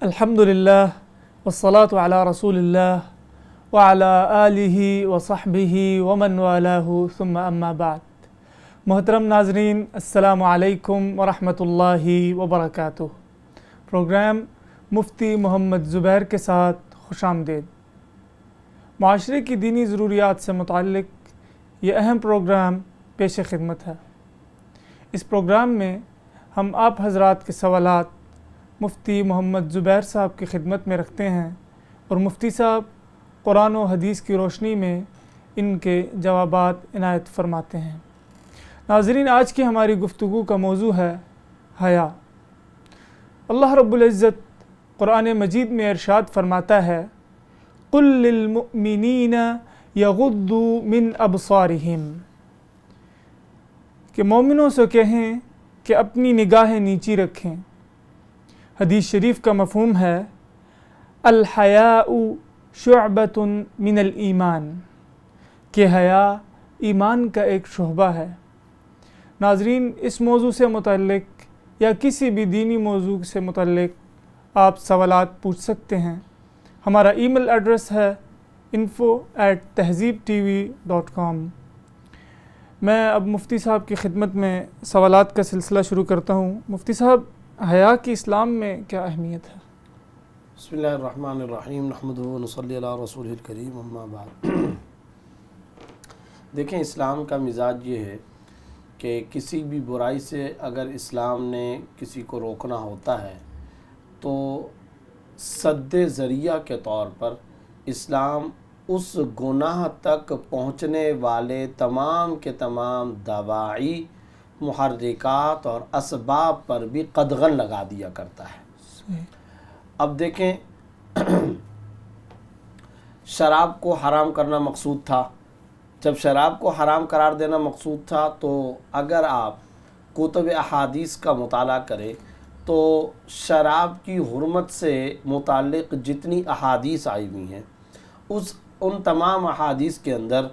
الحمدللہ والصلاة علی رسول اللہ وعلی آلہ وصحبہ ومن والہ ثم اما بعد۔ محترم ناظرین، السلام علیکم ورحمۃ اللہ وبرکاتہ۔ پروگرام مفتی محمد زبیر کے ساتھ خوش آمدید۔ معاشرے کی دینی ضروریات سے متعلق یہ اہم پروگرام پیش خدمت ہے۔ اس پروگرام میں ہم آپ حضرات کے سوالات مفتی محمد زبیر صاحب کی خدمت میں رکھتے ہیں اور مفتی صاحب قرآن و حدیث کی روشنی میں ان کے جوابات عنایت فرماتے ہیں۔ ناظرین، آج کی ہماری گفتگو کا موضوع ہے حیا۔ اللہ رب العزت قرآن مجید میں ارشاد فرماتا ہے، قُل لِّلْمُؤْمِنِينَ يَغُضُّوا مِنْ أَبْصَارِهِمْ، کہ مومنوں سے کہیں کہ اپنی نگاہیں نیچی رکھیں۔ حدیث شریف کا مفہوم ہے الحیاء شعبۃ من الایمان، کہ حیا ایمان کا ایک شعبہ ہے۔ ناظرین، اس موضوع سے متعلق یا کسی بھی دینی موضوع سے متعلق آپ سوالات پوچھ سکتے ہیں۔ ہمارا ای میل ایڈریس ہے info@tehzeebtv.com۔ میں اب مفتی صاحب کی خدمت میں سوالات کا سلسلہ شروع کرتا ہوں۔ مفتی صاحب، حیا کی اسلام میں کیا اہمیت ہے؟ بسم اللہ الرحمن الرحیم، نحمدہ و نصلی علی رسولہ الکریم، اما بعد۔ دیکھیں، اسلام کا مزاج یہ ہے کہ کسی بھی برائی سے اگر اسلام نے کسی کو روکنا ہوتا ہے تو سد ذریعہ کے طور پر اسلام اس گناہ تک پہنچنے والے تمام کے تمام دواعی، محرکات اور اسباب پر بھی قدغن لگا دیا کرتا ہے۔ اب دیکھیں، شراب کو حرام کرنا مقصود تھا۔ جب شراب کو حرام قرار دینا مقصود تھا تو اگر آپ کتب احادیث کا مطالعہ کریں تو شراب کی حرمت سے متعلق جتنی احادیث آئی ہوئی ہیں ان تمام احادیث کے اندر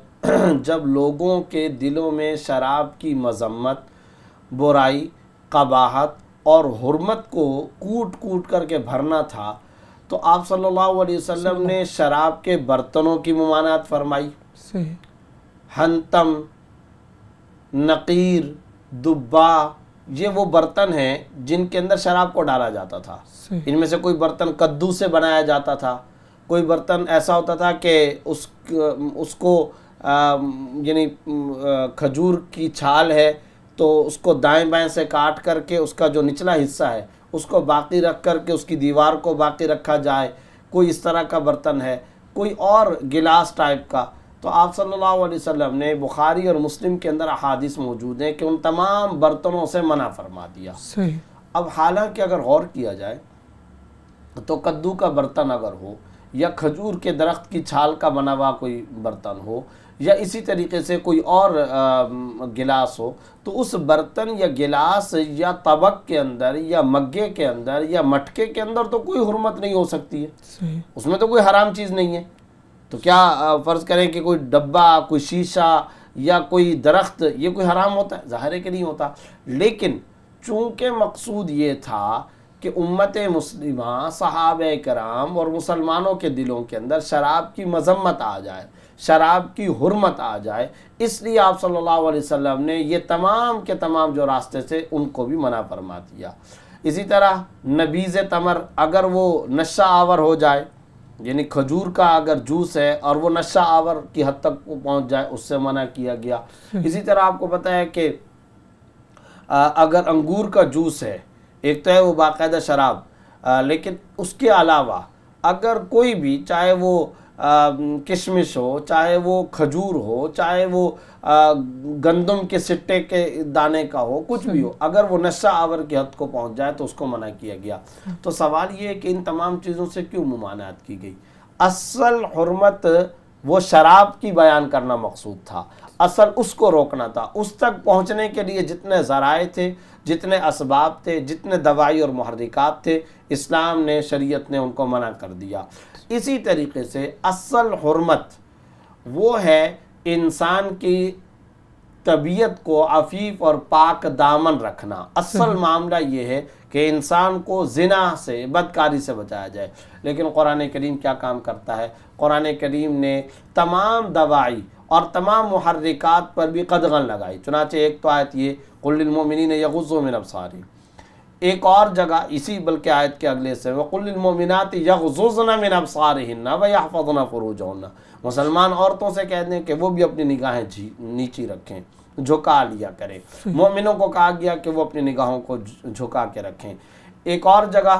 جب لوگوں کے دلوں میں شراب کی مذمت، برائی، قباحت اور حرمت کو کوٹ کوٹ کر کے بھرنا تھا تو آپ صلی اللہ علیہ وسلم نے شراب کے برتنوں کی ممانعت فرمائی۔ حنتم، نقیر، دبا، یہ وہ برتن ہیں جن کے اندر شراب کو ڈالا جاتا تھا۔ ان میں سے کوئی برتن کدو سے بنایا جاتا تھا، کوئی برتن ایسا ہوتا تھا کہ اس کو یعنی کھجور کی چھال ہے تو اس کو دائیں بائیں سے کاٹ کر کے اس کا جو نچلا حصہ ہے اس کو باقی رکھ کر کے اس کی دیوار کو باقی رکھا جائے، کوئی اس طرح کا برتن ہے، کوئی اور گلاس ٹائپ کا۔ تو آپ صلی اللہ علیہ وسلم نے بخاری اور مسلم کے اندر احادیث موجود ہیں کہ ان تمام برتنوں سے منع فرما دیا۔ اب حالانکہ اگر غور کیا جائے تو کدو کا برتن اگر ہو یا کھجور کے درخت کی چھال کا بنا ہوا کوئی برتن ہو یا اسی طریقے سے کوئی اور گلاس ہو تو اس برتن یا گلاس یا طبق کے اندر یا مگے کے اندر یا مٹکے کے اندر تو کوئی حرمت نہیں ہو سکتی ہے، اس میں تو کوئی حرام چیز نہیں ہے۔ تو کیا فرض کریں کہ کوئی ڈبہ، کوئی شیشہ یا کوئی درخت یہ کوئی حرام ہوتا ہے؟ ظاہر ہے کہ نہیں ہوتا۔ لیکن چونکہ مقصود یہ تھا کہ امت مسلمہ، صحابہ کرام اور مسلمانوں کے دلوں کے اندر شراب کی مذمت آ جائے، شراب کی حرمت آ جائے، اس لیے آپ صلی اللہ علیہ وسلم نے یہ تمام کے تمام جو راستے سے ان کو بھی منع فرما دیا۔ اسی طرح نبیذ تمر اگر وہ نشہ آور ہو جائے، یعنی کھجور کا اگر جوس ہے اور وہ نشہ آور کی حد تک پہنچ جائے، اس سے منع کیا گیا۔ اسی طرح آپ کو پتہ ہے کہ اگر انگور کا جوس ہے، ایک تو ہے وہ باقاعدہ شراب، لیکن اس کے علاوہ اگر کوئی بھی، چاہے وہ کشمش ہو، چاہے وہ کھجور ہو، چاہے وہ گندم کے سٹے کے دانے کا ہو، کچھ بھی ہو، اگر وہ نشہ آور کی حد کو پہنچ جائے تو اس کو منع کیا گیا۔ تو سوال یہ ہے کہ ان تمام چیزوں سے کیوں ممانعت کی گئی؟ اصل حرمت وہ شراب کی بیان کرنا مقصود تھا، اصل اس کو روکنا تھا۔ اس تک پہنچنے کے لیے جتنے ذرائع تھے، جتنے اسباب تھے، جتنے دوائی اور محرکات تھے، اسلام نے، شریعت نے ان کو منع کر دیا۔ اسی طریقے سے اصل حرمت وہ ہے انسان کی طبیعت کو عفیف اور پاک دامن رکھنا. اصل معاملہ یہ ہے کہ انسان کو زنا سے، بدکاری سے بچایا جائے. لیکن قرآن کریم کیا کام کرتا ہے؟ قرآن کریم نے تمام دواعی اور تمام محرکات پر بھی قدغن لگائی. چنانچہ ایک تو آیت یہ قل للمؤمنین یغضوا من ابصارہم، ایک اور جگہ اسی بلکہ آیت کے اگلے سے وقل للمؤمنات یغضضن من ابصارہن ویحفظن فروجہن، مسلمان عورتوں سے کہہ دیں کہ وہ بھی اپنی نگاہیں نیچی رکھیں، جھکا لیا کریں. مومنوں کو کہا گیا کہ وہ اپنی نگاہوں کو جھکا کے رکھیں. ایک اور جگہ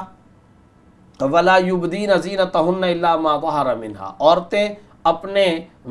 وَلَا يُبْدِينَ زِينَتَهُنَّ إِلَّا مَا ظَهَرَ مِنْهَا، عورتیں اپنے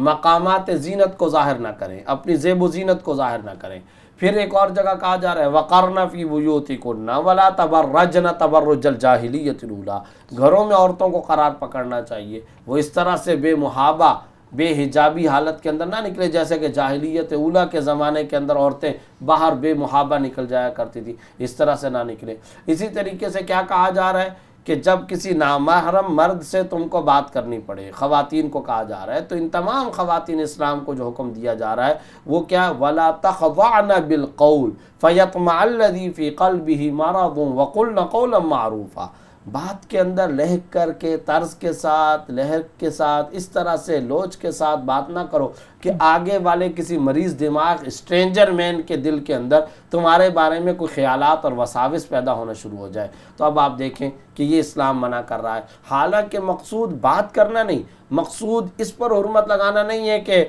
مقامات زینت کو ظاہر نہ کریں، اپنی زیب و زینت کو ظاہر نہ کریں. پھر ایک اور جگہ کہا جا رہا ہے وَقَرْنَ فِي بُيُوتِكُنَّ وَلَا تَبَرَّجْنَ تَبَرُّجَ الْجَاهِلِيَّةِ الْأُولَىٰ، گھروں میں عورتوں کو قرار پکڑنا چاہیے، وہ اس طرح سے بے محابہ بے حجابی حالت کے اندر نہ نکلے جیسے کہ جاہلیت اولیٰ کے زمانے کے اندر عورتیں باہر بے محابہ نکل جایا کرتی تھی، اس طرح سے نہ نکلے. اسی طریقے سے کیا کہا جا رہا ہے کہ جب کسی نامحرم مرد سے تم کو بات کرنی پڑے، خواتین کو کہا جا رہا ہے، تو ان تمام خواتین اسلام کو جو حکم دیا جا رہا ہے وہ کیا وَلَا تَخْضَعْنَ بِالْقَوْلِ فَيَطْمَعَ الَّذِي فِي قَلْبِهِ مَرَضٌ وَقُلْنَ قَوْلًا مَعْرُوفًا، بات کے اندر لہک کر کے، طرز کے ساتھ، لہک کے ساتھ، اس طرح سے لوچ کے ساتھ بات نہ کرو کہ آگے والے کسی مریض دماغ اسٹرینجر مین کے دل کے اندر تمہارے بارے میں کوئی خیالات اور وساوس پیدا ہونا شروع ہو جائے. تو اب آپ دیکھیں کہ یہ اسلام منع کر رہا ہے. حالانکہ مقصود بات کرنا نہیں، مقصود اس پر حرمت لگانا نہیں ہے کہ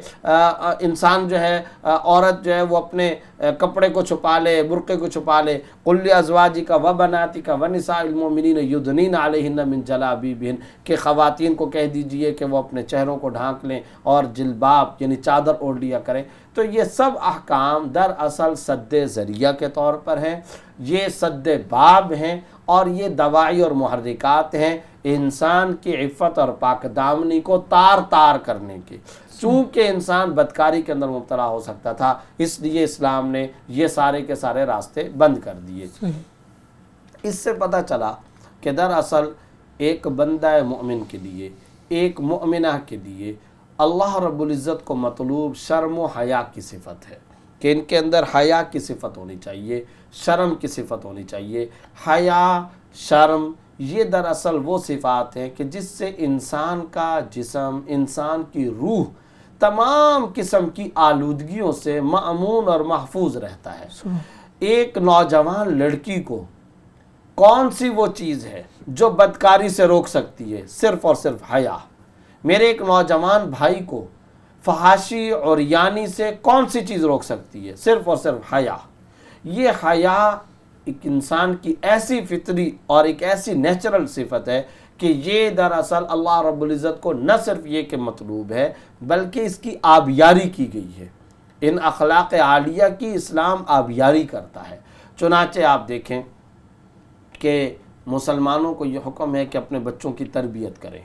انسان جو ہے، عورت جو ہے وہ اپنے کپڑے کو چھپا لے، برقعے کو چھپا لے. قل لازواجک وبناتک ونساء المؤمنین یدنین علیہن من جلابیبہن، کہ خواتین کو کہہ دیجئے کہ وہ اپنے چہروں کو ڈھانک لیں اور جلباب یعنی چادر اوڑھ لیا کریں. تو یہ سب احکام دراصل سد ذریعہ کے طور پر ہیں، یہ سد باب ہیں، اور یہ دواعی اور محرکات ہیں انسان کی عفت اور پاک دامنی کو تار تار کرنے کے. چونکہ انسان بدکاری کے اندر مبتلا ہو سکتا تھا، اس لیے اسلام نے یہ سارے کے سارے راستے بند کر دیے. اس سے پتہ چلا کہ دراصل ایک بندہ مومن کے لیے، ایک مؤمنہ کے لیے اللہ رب العزت کو مطلوب شرم و حیا کی صفت ہے، کہ ان کے اندر حیا کی صفت ہونی چاہیے، شرم کی صفت ہونی چاہیے. حیا، شرم، یہ دراصل وہ صفات ہیں کہ جس سے انسان کا جسم، انسان کی روح تمام قسم کی آلودگیوں سے مأمون اور محفوظ رہتا ہے. ایک نوجوان لڑکی کو کون سی وہ چیز ہے جو بدکاری سے روک سکتی ہے؟ صرف اور صرف حیا. میرے ایک نوجوان بھائی کو فحاشی اور یانی سے کون سی چیز روک سکتی ہے؟ صرف اور صرف حیا. یہ حیا ایک انسان کی ایسی فطری اور ایک ایسی نیچرل صفت ہے کہ یہ دراصل اللہ رب العزت کو نہ صرف یہ کہ مطلوب ہے بلکہ اس کی آبیاری کی گئی ہے. ان اخلاق عالیہ کی اسلام آبیاری کرتا ہے. چنانچہ آپ دیکھیں کہ مسلمانوں کو یہ حکم ہے کہ اپنے بچوں کی تربیت کریں.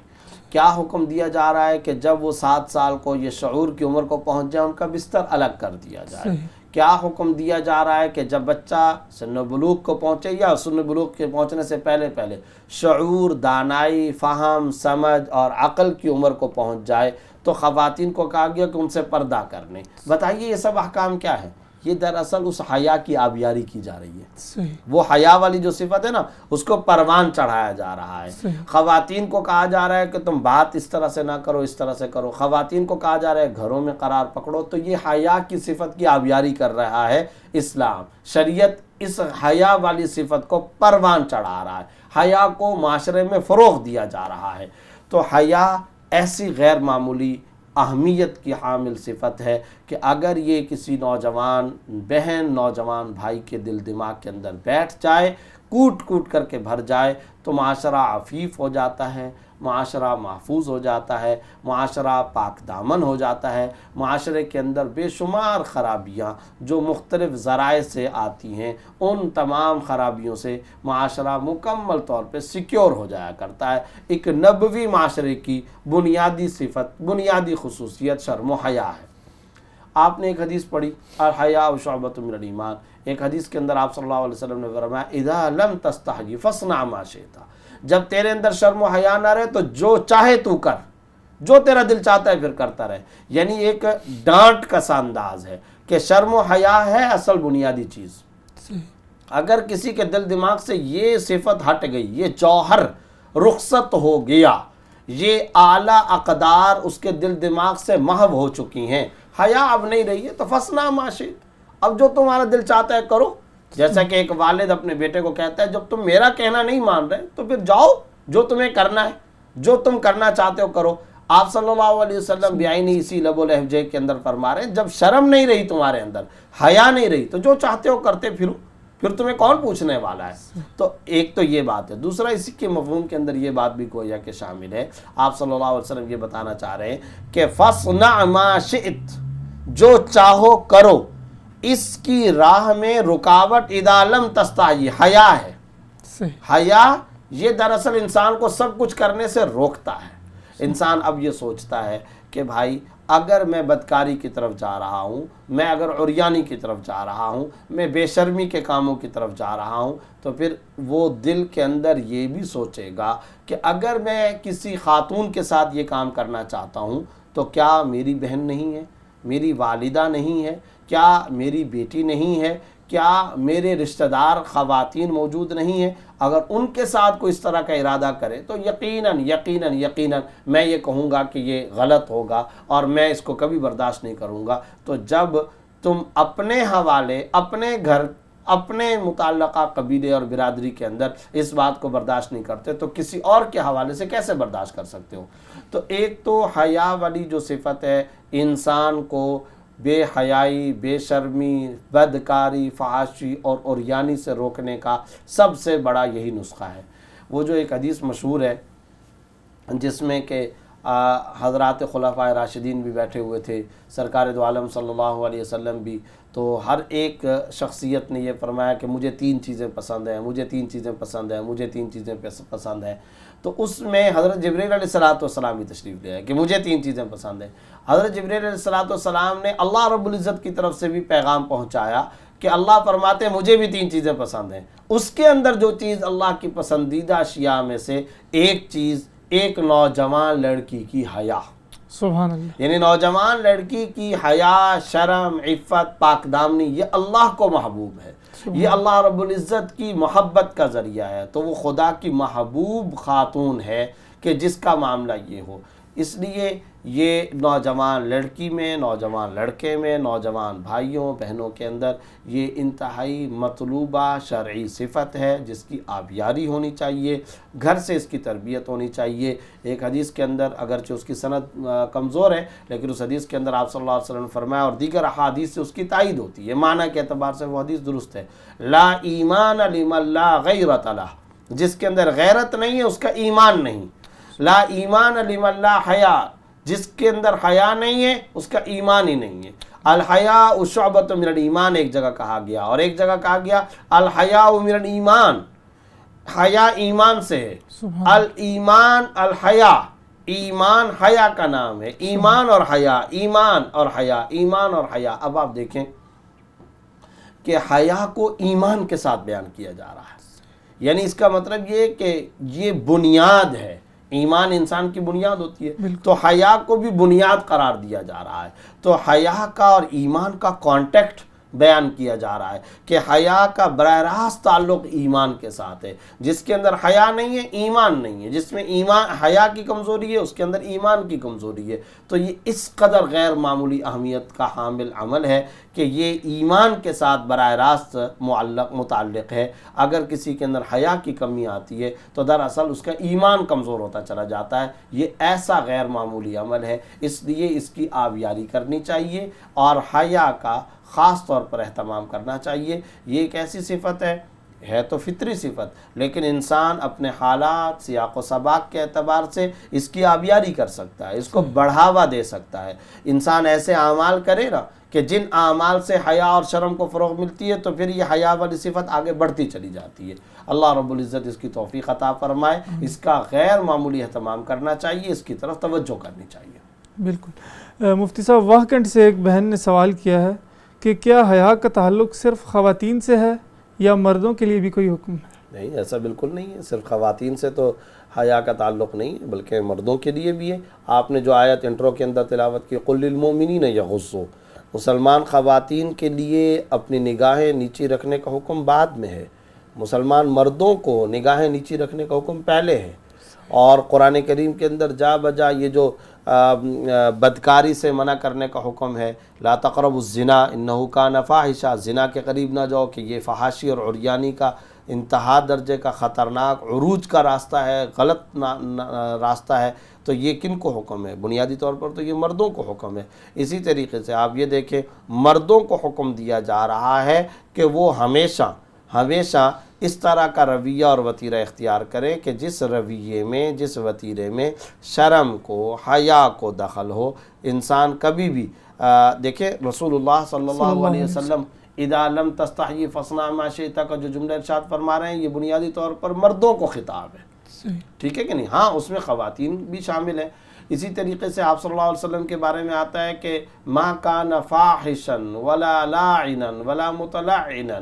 کیا حکم دیا جا رہا ہے کہ جب وہ 7 سال کو یہ شعور کی عمر کو پہنچ جائے ان کا بستر الگ کر دیا جائے. کیا حکم دیا جا رہا ہے کہ جب بچہ سن بلوغ کو پہنچے یا سن بلوغ کے پہنچنے سے پہلے شعور، دانائی، فہم، سمجھ اور عقل کی عمر کو پہنچ جائے تو خواتین کو کہا گیا کہ ان سے پردہ کرنے. بتائیے یہ سب احکام کیا ہے؟ یہ دراصل اس حیا کی آبیاری کی جا رہی ہے. وہ حیا والی جو صفت ہے نا اس کو پروان چڑھایا جا رہا ہے. خواتین کو کہا جا رہا ہے کہ تم بات اس طرح سے نہ کرو، اس طرح سے کرو. خواتین کو کہا جا رہا ہے گھروں میں قرار پکڑو. تو یہ حیا کی صفت کی آبیاری کر رہا ہے اسلام. شریعت اس حیا والی صفت کو پروان چڑھا رہا ہے، حیا کو معاشرے میں فروغ دیا جا رہا ہے. تو حیا ایسی غیر معمولی اہمیت کی حامل صفت ہے کہ اگر یہ کسی نوجوان بہن، نوجوان بھائی کے دل دماغ کے اندر بیٹھ جائے، کوٹ کوٹ کر کے بھر جائے، تو معاشرہ عفیف ہو جاتا ہے، معاشرہ محفوظ ہو جاتا ہے، معاشرہ پاک دامن ہو جاتا ہے. معاشرے کے اندر بے شمار خرابیاں جو مختلف ذرائع سے آتی ہیں، ان تمام خرابیوں سے معاشرہ مکمل طور پہ سیکیور ہو جایا کرتا ہے. ایک نبوی معاشرے کی بنیادی صفت، بنیادی خصوصیت شرم و حیا ہے. آپ نے ایک حدیث پڑھی الحیاء شعبۃ من الایمان. ایک حدیث کے اندر آپ صلی اللہ علیہ وسلم نے فرمایا اذا لم تستحی فاصنع ما شئت. جب تیرے اندر شرم و حیا نہ رہے تو جو چاہے تو کر، جو تیرا دل چاہتا ہے پھر کرتا رہے. یعنی ایک ڈانٹ کا سا انداز ہے کہ شرم و حیا ہے اصل بنیادی چیز. اگر کسی کے دل دماغ سے یہ صفت ہٹ گئی، یہ جوہر رخصت ہو گیا، یہ اعلیٰ اقدار اس کے دل دماغ سے محو ہو چکی ہیں، حیا اب نہیں رہی ہے، تو فصنا ما شئت، اب جو تمہارا دل چاہتا ہے کرو. جیسا کہ ایک والد اپنے بیٹے کو کہتا ہے جب تم میرا کہنا نہیں مان رہے تو پھر جاؤ، جو تمہیں کرنا ہے، جو تم کرنا چاہتے ہو کرو. آپ صلی اللہ علیہ وسلم بعینی اسی لب و لہجے کے اندر فرما رہے ہیں جب شرم نہیں رہی تمہارے اندر، حیا نہیں رہی، تو جو چاہتے ہو کرتے پھرو، پھر تمہیں کون پوچھنے والا ہے. تو ایک تو یہ بات ہے. دوسرا اسی کے مفہوم کے اندر یہ بات بھی گویا کہ شامل ہے. آپ صلی اللہ علیہ وسلم یہ بتانا چاہ رہے ہیں کہ فَاصْنَعْ مَا شِئْتَ، جو چاہو کرو، اس کی راہ میں رکاوٹ اذا لم تستحی حیا ہے. حیا یہ دراصل انسان کو سب کچھ کرنے سے روکتا ہے. انسان اب یہ سوچتا ہے کہ بھائی اگر میں بدکاری کی طرف جا رہا ہوں، میں اگر عریانی کی طرف جا رہا ہوں، میں بے شرمی کے کاموں کی طرف جا رہا ہوں، تو پھر وہ دل کے اندر یہ بھی سوچے گا کہ اگر میں کسی خاتون کے ساتھ یہ کام کرنا چاہتا ہوں تو کیا میری بہن نہیں ہے، میری والدہ نہیں ہے، کیا میری بیٹی نہیں ہے، کیا میرے رشتہ دار خواتین موجود نہیں ہیں؟ اگر ان کے ساتھ کوئی اس طرح کا ارادہ کرے تو یقیناً میں یہ کہوں گا کہ یہ غلط ہوگا اور میں اس کو کبھی برداشت نہیں کروں گا. تو جب تم اپنے حوالے، اپنے گھر، اپنے متعلقہ قبیلے اور برادری کے اندر اس بات کو برداشت نہیں کرتے تو کسی اور کے حوالے سے کیسے برداشت کر سکتے ہو؟ تو ایک تو حیا والی جو صفت ہے انسان کو بے حیائی، بے شرمی، بدکاری، فحاشی اور عریانی سے روکنے کا سب سے بڑا یہی نسخہ ہے. وہ جو ایک حدیث مشہور ہے جس میں کہ حضرات خلفائے راشدین بھی بیٹھے ہوئے تھے، سرکار دو عالم صلی اللہ علیہ وسلم بھی، تو ہر ایک شخصیت نے یہ فرمایا کہ مجھے 3 چیزیں پسند ہیں، مجھے 3 چیزیں پسند ہیں، مجھے 3 چیزیں پسند ہیں. تو اس میں حضرت جبریل علیہ السلام بھی تشریف لے آئے کہ مجھے 3 چیزیں پسند ہیں. حضرت جبریل علیہ السلام نے اللہ رب العزت کی طرف سے بھی پیغام پہنچایا کہ اللہ فرماتے ہیں مجھے بھی 3 چیزیں پسند ہیں. اس کے اندر جو چیز اللہ کی پسندیدہ اشیاء میں سے ایک چیز، ایک نوجوان لڑکی کی حیا. سبحان اللہ. یعنی نوجوان لڑکی کی حیا، شرم، عفت، پاک دامنی، یہ اللہ کو محبوب ہے، یہ اللہ رب العزت کی محبت کا ذریعہ ہے. تو وہ خدا کی محبوب خاتون ہے کہ جس کا معاملہ یہ ہو. اس لیے یہ نوجوان لڑکی میں، نوجوان لڑکے میں، نوجوان بھائیوں بہنوں کے اندر یہ انتہائی مطلوبہ شرعی صفت ہے جس کی آبیاری ہونی چاہیے، گھر سے اس کی تربیت ہونی چاہیے. ایک حدیث کے اندر اگرچہ اس کی سند کمزور ہے لیکن اس حدیث کے اندر آپ صلی اللہ علیہ وسلم نے فرمایا اور دیگر احادیث سے اس کی تائید ہوتی ہے، معنی کے اعتبار سے وہ حدیث درست ہے. لا ایمان لمن لا غیرت لہ، جس کے اندر غیرت نہیں ہے اس کا ایمان نہیں. لا ایمان لمن لا حیا، جس کے اندر حیا نہیں ہے اس کا ایمان ہی نہیں ہے. الحیاء شعبۃ من الایمان ایک جگہ کہا گیا، اور ایک جگہ کہا گیا الحیاء من الایمان، حیا ایمان سے ہے. الایمان الحیاء، ایمان حیا کا نام ہے. ایمان اور حیا، ایمان اور حیا، ایمان اور حیا. اب آپ دیکھیں کہ حیا کو ایمان کے ساتھ بیان کیا جا رہا ہے، یعنی اس کا مطلب یہ کہ یہ بنیاد ہے. ایمان انسان کی بنیاد ہوتی ہے تو حیا کو بھی بنیاد قرار دیا جا رہا ہے. تو حیا کا اور ایمان کا کانٹیکٹ بیان کیا جا رہا ہے کہ حیا کا براہ راست تعلق ایمان کے ساتھ ہے. جس کے اندر حیا نہیں ہے ایمان نہیں ہے، جس میں ایمان حیا کی کمزوری ہے اس کے اندر ایمان کی کمزوری ہے. تو یہ اس قدر غیر معمولی اہمیت کا حامل عمل ہے کہ یہ ایمان کے ساتھ براہ راست متعلق ہے. اگر کسی کے اندر حیا کی کمی آتی ہے تو دراصل اس کا ایمان کمزور ہوتا چلا جاتا ہے. یہ ایسا غیر معمولی عمل ہے، اس لیے اس کی آبیاری کرنی چاہیے اور حیا کا خاص طور پر اہتمام کرنا چاہیے. یہ ایک ایسی صفت ہے تو فطری صفت، لیکن انسان اپنے حالات، سیاق و سباق کے اعتبار سے اس کی آبیاری کر سکتا ہے، اس کو بڑھاوا دے سکتا ہے. انسان ایسے اعمال کرے نا کہ جن اعمال سے حیا اور شرم کو فروغ ملتی ہے تو پھر یہ حیا والی صفت آگے بڑھتی چلی جاتی ہے. اللہ رب العزت اس کی توفیق عطا فرمائے. اس کا غیر معمولی اہتمام کرنا چاہیے، اس کی طرف توجہ کرنی چاہیے. بالکل. مفتی صاحب، واہکنڈ سے ایک بہن نے سوال کیا ہے کہ کیا حیا کا تعلق صرف خواتین سے ہے یا مردوں کے لیے بھی کوئی حکم ہے؟ نہیں، ایسا بالکل نہیں ہے. صرف خواتین سے تو حیا کا تعلق نہیں ہے بلکہ مردوں کے لیے بھی ہے. آپ نے جو آیت انٹرو کے اندر تلاوت کی قل للمؤمنین یغضوا، مسلمان خواتین کے لیے اپنی نگاہیں نیچی رکھنے کا حکم بعد میں ہے، مسلمان مردوں کو نگاہیں نیچی رکھنے کا حکم پہلے ہے۔ اور قرآن کریم کے اندر جا بجا یہ جو بدکاری سے منع کرنے کا حکم ہے، لا تقربوا الزنا انہ کان فاحشہ، زنا کے قریب نہ جاؤ کہ یہ فحاشی اور عریانی کا انتہا درجے کا خطرناک عروج کا راستہ ہے، غلط راستہ ہے۔ تو یہ کن کو حکم ہے؟ بنیادی طور پر تو یہ مردوں کو حکم ہے۔ اسی طریقے سے آپ یہ دیکھیں، مردوں کو حکم دیا جا رہا ہے کہ وہ ہمیشہ اس طرح کا رویہ اور وتیرہ اختیار کریں کہ جس رویے میں، جس وتیرے میں شرم کو، حیا کو دخل ہو۔ انسان کبھی بھی دیکھیں رسول اللہ صلی اللہ علیہ وسلم اذا لم تستحی فاصنع ما شئت کا جو جملہ ارشاد فرما رہے ہیں، یہ بنیادی طور پر مردوں کو خطاب ہے، ٹھیک ہے کہ نہیں؟ ہاں اس میں خواتین بھی شامل ہیں۔ اسی طریقے سے آپ صلی اللہ علیہ وسلم کے بارے میں آتا ہے کہ ما کان فاحشا ولا لاعنا ولا متلعنا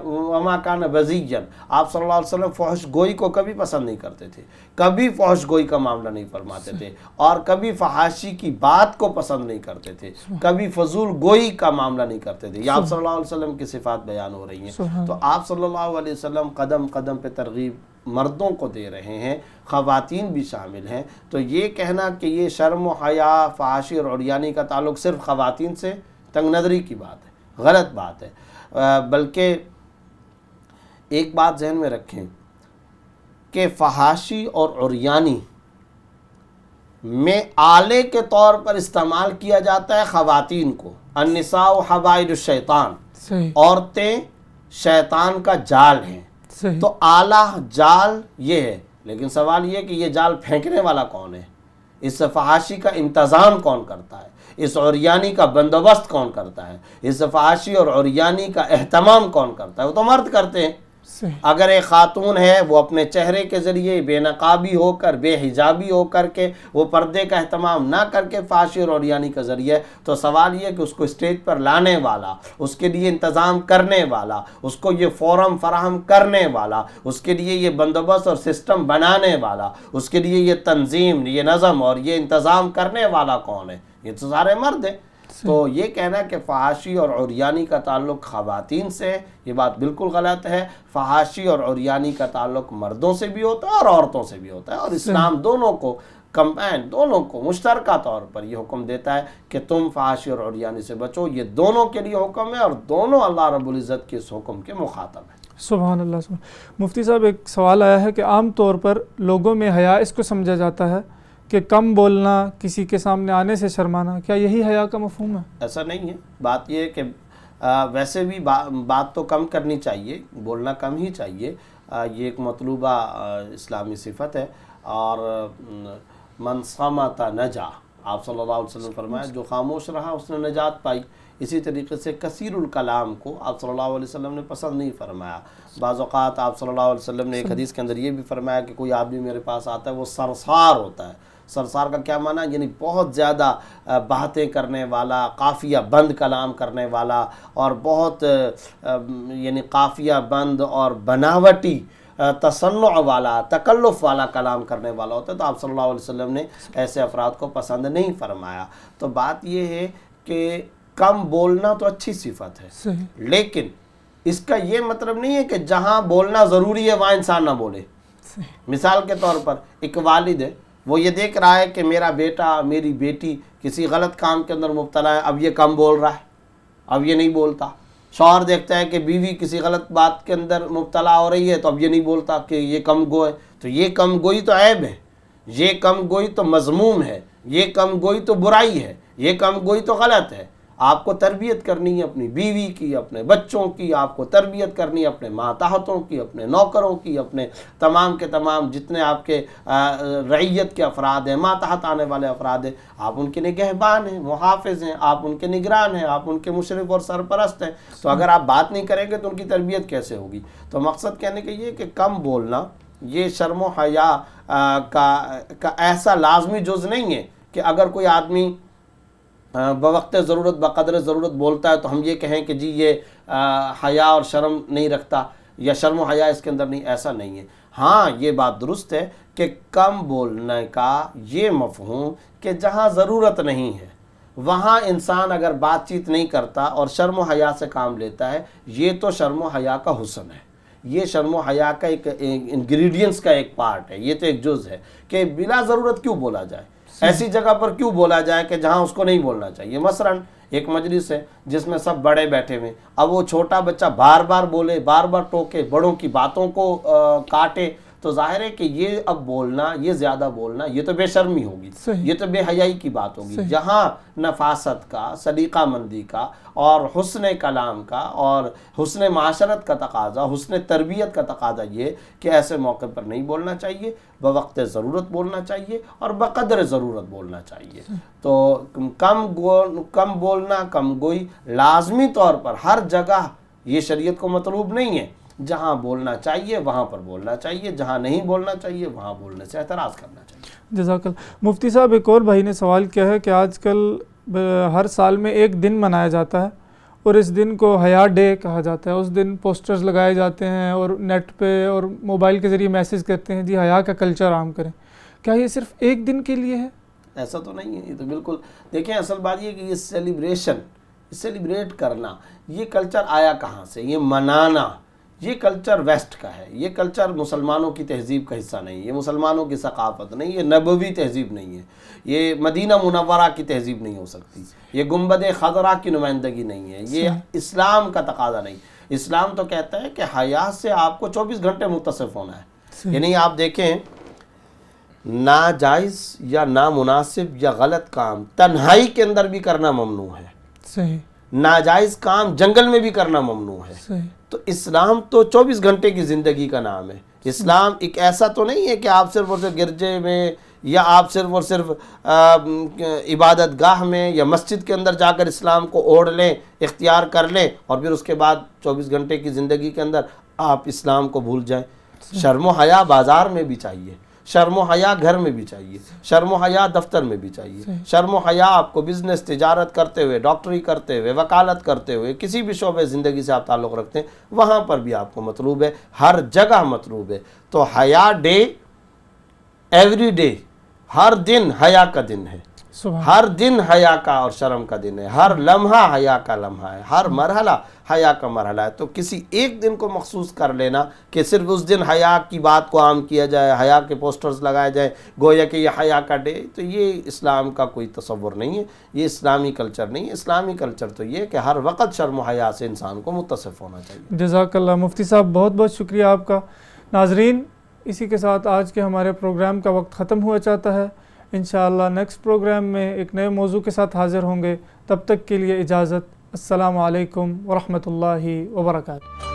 وما کان بذیا، آپ صلی اللہ علیہ وسلم فحش گوئی کو کبھی پسند نہیں کرتے تھے، کبھی فحش گوئی کا معاملہ نہیں فرماتے تھے، اور کبھی فحاشی کی بات کو پسند نہیں کرتے تھے، کبھی فضول گوئی کا معاملہ نہیں کرتے تھے۔ یہ آپ صلی اللہ علیہ وسلم کی صفات بیان ہو رہی ہیں۔ تو آپ صلی اللہ علیہ وسلم قدم قدم پہ ترغیب مردوں کو دے رہے ہیں، خواتین بھی شامل ہیں۔ تو یہ کہنا کہ یہ شرم و حیا، فحاشی اور عریانی کا تعلق صرف خواتین سے، تنگ نظری کی بات ہے، غلط بات ہے۔ بلکہ ایک بات ذہن میں رکھیں کہ فحاشی اور عریانی میں آلے کے طور پر استعمال کیا جاتا ہے خواتین کو۔ النساء حبائل الشیطان، عورتیں شیطان کا جال ہیں۔ تو آلہ جال یہ ہے، لیکن سوال یہ کہ یہ جال پھینکنے والا کون ہے؟ اس فحاشی کا انتظام کون کرتا ہے؟ اس عریانی کا بندوبست کون کرتا ہے؟ اس فحاشی اور عریانی کا اہتمام کون کرتا ہے؟ وہ تو مرد کرتے ہیں۔ اگر ایک خاتون ہے، وہ اپنے چہرے کے ذریعے بے نقابی ہو کر، بے حجابی ہو کر کے، وہ پردے کا اہتمام نہ کر کے فحاشی اور عریانی کا ذریعہ، تو سوال یہ کہ اس کو اسٹیج پر لانے والا، اس کے لیے انتظام کرنے والا، اس کو یہ فورم فراہم کرنے والا، اس کے لیے یہ بندوبست اور سسٹم بنانے والا، اس کے لیے یہ تنظیم، یہ نظم اور یہ انتظام کرنے والا کون ہے؟ یہ تو سارے مرد ہیں۔ تو یہ کہنا کہ فحاشی اور عریانی کا تعلق خواتین سے ہے، یہ بات بالکل غلط ہے۔ فحاشی اور عریانی کا تعلق مردوں سے بھی ہوتا ہے اور عورتوں سے بھی ہوتا ہے، اور اسلام دونوں کو کمبائن، دونوں کو مشترکہ طور پر یہ حکم دیتا ہے کہ تم فحاشی اور عریانی سے بچو۔ یہ دونوں کے لیے حکم ہے اور دونوں اللہ رب العزت کے اس حکم کے مخاطب ہیں۔ سبحان اللہ۔ مفتی صاحب، ایک سوال آیا ہے کہ عام طور پر لوگوں میں حیا اس کو سمجھا جاتا ہے کہ کم بولنا، کسی کے سامنے آنے سے شرمانا، کیا یہی حیا کا مفہوم ہے؟ ایسا نہیں ہے۔ بات یہ ہے کہ ویسے بھی بات تو کم کرنی چاہیے، بولنا کم ہی چاہیے، یہ ایک مطلوبہ اسلامی صفت ہے۔ اور من صمت نجا، آپ صلی اللہ علیہ وسلم فرمایا جو خاموش رہا اس نے نجات پائی۔ اسی طریقے سے کثیر الکلام کو آپ صلی اللہ علیہ وسلم نے پسند نہیں فرمایا۔ بعض اوقات آپ صلی اللہ علیہ وسلم نے ایک حدیث کے اندر یہ بھی فرمایا کہ کوئی آدمی میرے پاس آتا ہے وہ سرسار ہوتا ہے۔ سرسار کا کیا معنی؟ یعنی بہت زیادہ باتیں کرنے والا، قافیہ بند کلام کرنے والا، اور بہت یعنی قافیہ بند اور بناوٹی تصنع والا، تکلف والا کلام کرنے والا ہوتا ہے۔ تو آپ صلی اللہ علیہ وسلم نے ایسے افراد کو پسند نہیں فرمایا۔ تو بات یہ ہے کہ کم بولنا تو اچھی صفت ہے، لیکن اس کا یہ مطلب نہیں ہے کہ جہاں بولنا ضروری ہے وہاں انسان نہ بولے۔ مثال کے طور پر ایک والد ہے، وہ یہ دیکھ رہا ہے کہ میرا بیٹا، میری بیٹی کسی غلط کام کے اندر مبتلا ہے، اب یہ کم بول رہا ہے، اب یہ نہیں بولتا۔ شوہر دیکھتا ہے کہ بیوی کسی غلط بات کے اندر مبتلا ہو رہی ہے، تو اب یہ نہیں بولتا کہ یہ کم گو ہے۔ تو یہ کم گوئی تو عیب ہے، یہ کم گوئی تو مذموم ہے، یہ کم گوئی تو برائی ہے، یہ کم گوئی تو غلط ہے۔ آپ کو تربیت کرنی ہے اپنی بیوی کی، اپنے بچوں کی، آپ کو تربیت کرنی ہے اپنے ماتحتوں کی، اپنے نوکروں کی، اپنے تمام کے تمام جتنے آپ کے رعیت کے افراد ہیں، ماتحت آنے والے افراد ہیں، آپ ان کے نگہبان ہیں، محافظ ہیں، آپ ان کے نگران ہیں، آپ ان کے مشرف اور سرپرست ہیں۔ تو اگر آپ بات نہیں کریں گے تو ان کی تربیت کیسے ہوگی؟ تو مقصد کہنے کا یہ کہ کم بولنا یہ شرم و حیا کا ایسا لازمی جز نہیں ہے کہ اگر کوئی آدمی بوقت ضرورت، بقدر ضرورت بولتا ہے تو ہم یہ کہیں کہ جی یہ حیا اور شرم نہیں رکھتا یا شرم و حیا اس کے اندر نہیں، ایسا نہیں ہے۔ ہاں یہ بات درست ہے کہ کم بولنے کا یہ مفہوم کہ جہاں ضرورت نہیں ہے، وہاں انسان اگر بات چیت نہیں کرتا اور شرم و حیا سے کام لیتا ہے، یہ تو شرم و حیا کا حسن ہے، یہ شرم و حیا کا ایک انگریڈینٹس کا ایک پارٹ ہے، یہ تو ایک جز ہے کہ بلا ضرورت کیوں بولا جائے، ایسی جگہ پر کیوں بولا جائے کہ جہاں اس کو نہیں بولنا چاہیے۔ مثلاً ایک مجلس ہے جس میں سب بڑے بیٹھے ہوئے، اب وہ چھوٹا بچہ بار بار بولے، بار بار ٹوکے، بڑوں کی باتوں کو کاٹے، تو ظاہر ہے کہ یہ اب بولنا، یہ زیادہ بولنا، یہ تو بے شرمی ہوگی، یہ تو بے حیائی کی بات ہوگی۔ جہاں نفاست کا، سلیقہ مندی کا اور حسن کلام کا اور حسن معاشرت کا تقاضا، حسن تربیت کا تقاضا یہ کہ ایسے موقع پر نہیں بولنا چاہیے، بوقت ضرورت بولنا چاہیے اور بقدر ضرورت بولنا چاہیے۔ تو کم بولنا، کم گوئی لازمی طور پر ہر جگہ یہ شریعت کو مطلوب نہیں ہے، جہاں بولنا چاہیے وہاں پر بولنا چاہیے، جہاں نہیں بولنا چاہیے وہاں بولنے سے اعتراض کرنا چاہیے۔ جزاک اللہ۔ مفتی صاحب، ایک اور بھائی نے سوال کیا ہے کہ آج کل ہر سال میں ایک دن منایا جاتا ہے اور اس دن کو حیا ڈے کہا جاتا ہے، اس دن پوسٹرز لگائے جاتے ہیں اور نیٹ پہ اور موبائل کے ذریعے میسیج کرتے ہیں جی حیا کا کلچر عام کریں، کیا یہ صرف ایک دن کے لیے ہے؟ ایسا تو نہیں ہے، یہ تو بالکل دیکھیں اصل بات یہ کہ یہ سیلیبریٹ کرنا، یہ کلچر آیا کہاں سے؟ یہ منانا، یہ کلچر ویسٹ کا ہے، یہ کلچر مسلمانوں کی تہذیب کا حصہ نہیں ہے، یہ مسلمانوں کی ثقافت نہیں، یہ نبوی تہذیب نہیں ہے، یہ مدینہ منورہ کی تہذیب نہیں ہو سکتی، یہ گنبد خضرا کی نمائندگی نہیں ہے، یہ اسلام کا تقاضا نہیں۔ اسلام تو کہتا ہے کہ حیا سے آپ کو 24 گھنٹے متصف ہونا ہے، یعنی آپ دیکھیں ناجائز یا نامناسب یا غلط کام تنہائی کے اندر بھی کرنا ممنوع ہے، صحیح، ناجائز کام جنگل میں بھی کرنا ممنوع ہے۔ صحیح، تو اسلام تو 24 گھنٹے کی زندگی کا نام ہے۔ اسلام ایک ایسا تو نہیں ہے کہ آپ صرف اور صرف گرجے میں یا آپ صرف اور صرف عبادت گاہ میں یا مسجد کے اندر جا کر اسلام کو اوڑھ لیں، اختیار کر لیں اور پھر اس کے بعد 24 گھنٹے کی زندگی کے اندر آپ اسلام کو بھول جائیں۔ شرم و حیا بازار میں بھی چاہیے، شرم و حیا گھر میں بھی چاہیے، شرم و حیا دفتر میں بھی چاہیے، شرم و حیا آپ کو بزنس، تجارت کرتے ہوئے، ڈاکٹری کرتے ہوئے، وکالت کرتے ہوئے، کسی بھی شعبے زندگی سے آپ تعلق رکھتے ہیں وہاں پر بھی آپ کو مطلوب ہے، ہر جگہ مطلوب ہے۔ تو حیا ڈے ایوری ڈے، ہر دن حیا کا دن ہے، ہر دن حیا کا اور شرم کا دن ہے، ہر لمحہ حیا کا لمحہ ہے، ہر مرحلہ حیا کا مرحلہ ہے۔ تو کسی ایک دن کو مخصوص کر لینا کہ صرف اس دن حیا کی بات کو عام کیا جائے، حیا کے پوسٹرز لگائے جائیں گویا کہ یہ حیا کا ڈے، تو یہ اسلام کا کوئی تصور نہیں ہے، یہ اسلامی کلچر نہیں ہے۔ اسلامی کلچر تو یہ کہ ہر وقت شرم و حیا سے انسان کو متصف ہونا چاہیے۔ جزاک اللہ مفتی صاحب، بہت بہت شکریہ آپ کا۔ ناظرین، اسی کے ساتھ آج کے ہمارے پروگرام کا وقت ختم ہوا چاہتا ہے۔ انشاءاللہ نیکسٹ پروگرام میں ایک نئے موضوع کے ساتھ حاضر ہوں گے، تب تک کے لیے اجازت۔ السلام علیکم ورحمۃ اللہ وبرکاتہ۔